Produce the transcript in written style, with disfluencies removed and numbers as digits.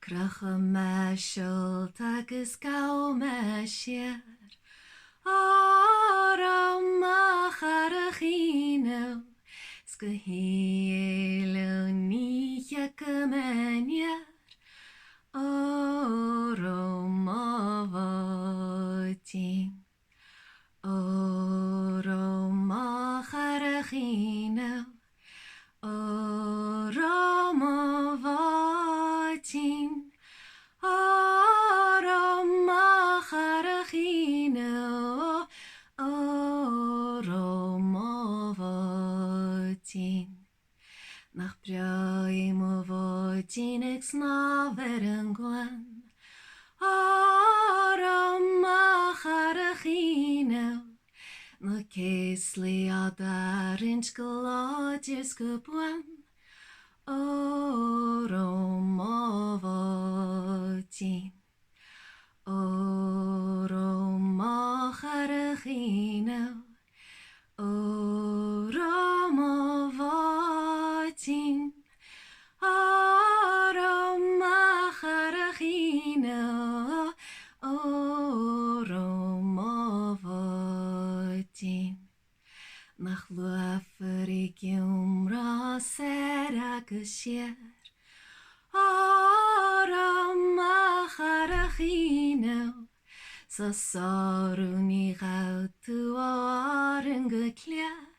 Cracha me siol agus gau me siar. Aramach ar a chino, Sgahilo ni yacamaniar. Oromavotin. Oromach ar a chino, Oromavotin. Oromach ar a chino, Oromavotin. Nach brau mo votin ex naver yn gwan. Oromach ar a chino, na ceisli adar inch glodius gybwan. Oromavotin. Oromach ar a chino, Oromavotin. Oromach ar a chino, Oromavotin. Nach luafer I giumra ser agus siar. Oromach ar a chino, sa sorw ni gael tu ar yn gycliar.